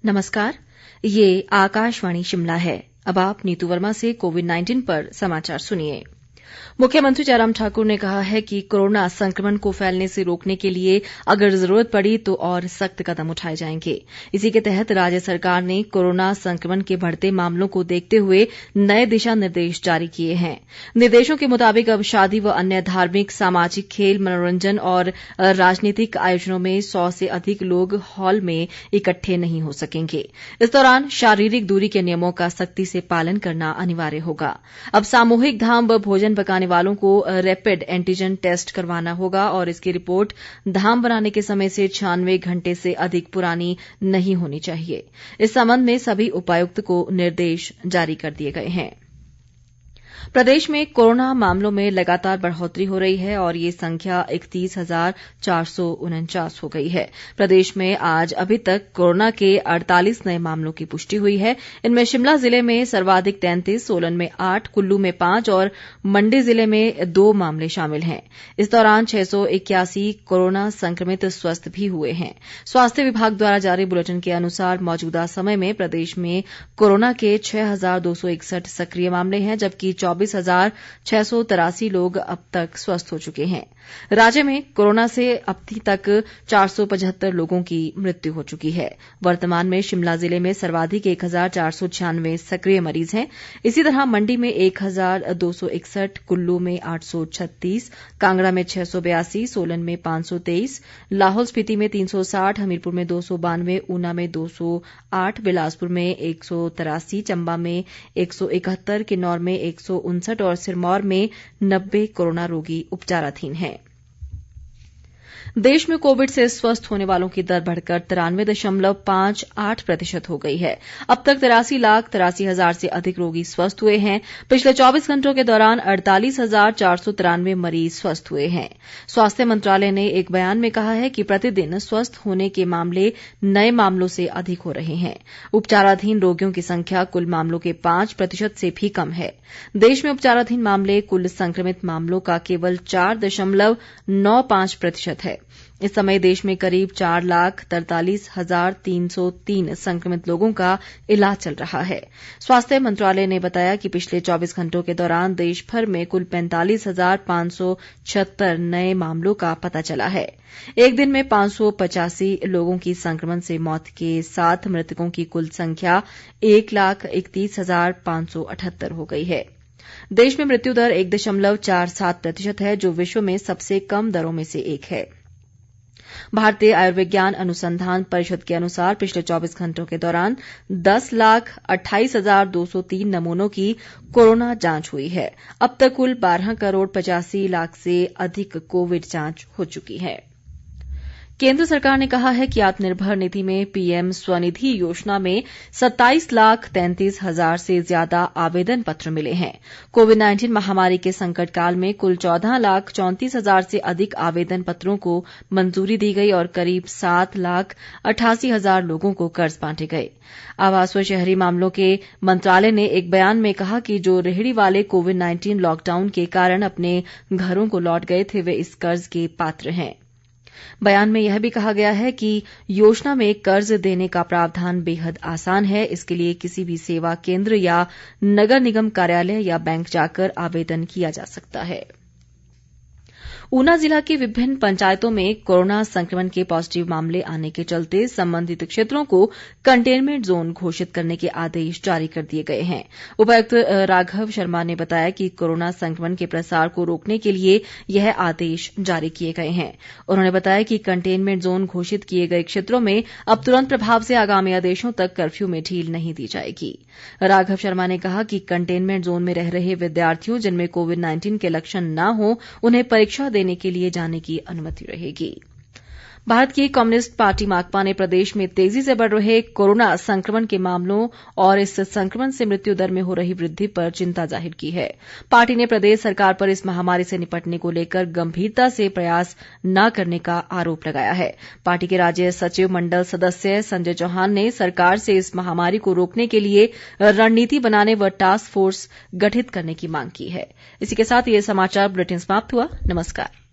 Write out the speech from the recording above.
नमस्कार, ये आकाशवाणी शिमला है। अब आप नीतू वर्मा से कोविड-19 पर समाचार सुनिए। मुख्यमंत्री जयराम ठाकुर ने कहा है कि कोरोना संक्रमण को फैलने से रोकने के लिए अगर जरूरत पड़ी तो और सख्त कदम उठाए जाएंगे। इसी के तहत राज्य सरकार ने कोरोना संक्रमण के बढ़ते मामलों को देखते हुए नए दिशा निर्देश जारी किए हैं। निर्देशों के मुताबिक अब शादी व अन्य धार्मिक, सामाजिक, खेल, मनोरंजन और राजनीतिक आयोजनों में 100 से अधिक लोग हॉल में इकट्ठे नहीं हो सकेंगे। इस दौरान शारीरिक दूरी के नियमों का सख्ती से पालन करना अनिवार्य होगा। अब सामूहिक धाम व भोजन पकाने वालों को रैपिड एंटीजन टेस्ट करवाना होगा और इसकी रिपोर्ट धाम बनाने के समय से 96 घंटे से अधिक पुरानी नहीं होनी चाहिए। इस संबंध में सभी उपायुक्त को निर्देश जारी कर दिए गए हैं। प्रदेश में कोरोना मामलों में लगातार बढ़ोतरी हो रही है और ये संख्या 31,449 हो गई है। प्रदेश में आज अभी तक कोरोना के 48 नए मामलों की पुष्टि हुई है। इनमें शिमला जिले में सर्वाधिक 33, सोलन में 8, कुल्लू में 5 और मंडी जिले में 2 मामले शामिल हैं। इस दौरान 681 कोरोना संक्रमित स्वस्थ भी हुए हैं। स्वास्थ्य विभाग द्वारा जारी बुलेटिन के अनुसार मौजूदा समय में प्रदेश में कोरोना के 6,261 सक्रिय मामले हैं, जबकि 24,683 लोग अब तक स्वस्थ हो चुके हैं। राज्य में कोरोना से अभी तक 475 लोगों की मृत्यु हो चुकी है। वर्तमान में शिमला जिले में सर्वाधिक 1,496 सक्रिय मरीज हैं। इसी तरह मंडी में 1,261, कुल्लू में 836, कांगड़ा में 682, सोलन में 523, लाहौल स्पीति में 360, हमीरपुर में 292, ऊना में 208, बिलासपुर में 183, चंबा में 171, किन्नौर में 159 और सिरमौर में 90 कोरोना रोगी उपचाराधीन हैं। देश में कोविड से स्वस्थ होने वालों की दर बढ़कर 93.58% हो गई है। अब तक 83,83,000 से अधिक रोगी स्वस्थ हुए हैं। पिछले 24 घंटों के दौरान 48,493 मरीज स्वस्थ हुए हैं। स्वास्थ्य मंत्रालय ने एक बयान में कहा है कि प्रतिदिन स्वस्थ होने के मामले नए मामलों से अधिक हो रहे हैं। उपचाराधीन रोगियों की संख्या कुल मामलों के 5% से भी कम है। देश में उपचाराधीन मामले कुल संक्रमित मामलों का केवल 4.95% है। इस समय देश में करीब 4,43,303 संक्रमित लोगों का इलाज चल रहा है। स्वास्थ्य मंत्रालय ने बताया कि पिछले 24 घंटों के दौरान देश भर में कुल 45,576 नए मामलों का पता चला है। एक दिन में 585 लोगों की संक्रमण से मौत के साथ मृतकों की कुल संख्या 1,31,578 हो गई है। देश में मृत्यु दर 1.47% है, जो विश्व में सबसे कम दरों में से एक है। भारतीय आयुर्विज्ञान अनुसंधान परिषद के अनुसार पिछले 24 घंटों के दौरान 10,28,203 नमूनों की कोरोना जांच हुई है। अब तक कुल 12,85,00,000 से अधिक कोविड जांच हो चुकी है। केंद्र सरकार ने कहा है कि आत्मनिर्भर निधि में पीएम स्वनिधि योजना में 27,33,000 से ज्यादा आवेदन पत्र मिले हैं। कोविड-19 महामारी के संकट काल में कुल 14,34,000 से अधिक आवेदन पत्रों को मंजूरी दी गई और करीब 7,88,000 लोगों को कर्ज बांटे गए। आवास व शहरी मामलों के मंत्रालय ने एक बयान में कहा कि जो रेहड़ी वाले कोविड-19 लॉकडाउन के कारण अपने घरों को लौट गए थे, वे इस कर्ज के पात्र हैं। बयान में यह भी कहा गया है कि योजना में कर्ज देने का प्रावधान बेहद आसान है। इसके लिए किसी भी सेवा केंद्र या नगर निगम कार्यालय या बैंक जाकर आवेदन किया जा सकता है। ऊना जिला की विभिन्न पंचायतों में कोरोना संक्रमण के पॉजिटिव मामले आने के चलते संबंधित क्षेत्रों को कंटेनमेंट जोन घोषित करने के आदेश जारी कर दिए गए हैं। उपायुक्त राघव शर्मा ने बताया कि कोरोना संक्रमण के प्रसार को रोकने के लिए यह आदेश जारी किए गए हैं। उन्होंने बताया कि कंटेनमेंट जोन घोषित किए गए क्षेत्रों में अब तुरंत प्रभाव से आगामी आदेशों तक कर्फ्यू में ढील नहीं दी जाएगी। राघव शर्मा ने कहा कि कंटेनमेंट जोन में रह रहे विद्यार्थियों जिनमें कोविड-19 के लक्षण न हो, उन्हें परीक्षा देने के लिए जाने की अनुमति रहेगी। भारत की कम्युनिस्ट पार्टी माकपा ने प्रदेश में तेजी से बढ़ रहे कोरोना संक्रमण के मामलों और इस संक्रमण से मृत्यु दर में हो रही वृद्धि पर चिंता जाहिर की है। पार्टी ने प्रदेश सरकार पर इस महामारी से निपटने को लेकर गंभीरता से प्रयास न करने का आरोप लगाया है। पार्टी के राज्य सचिव मंडल सदस्य संजय चौहान ने सरकार से इस महामारी को रोकने के लिए रणनीति बनाने व टास्क फोर्स गठित करने की मांग की है। इसी के साथ ये समाचार बुलेटिन समाप्त हुआ। नमस्कार।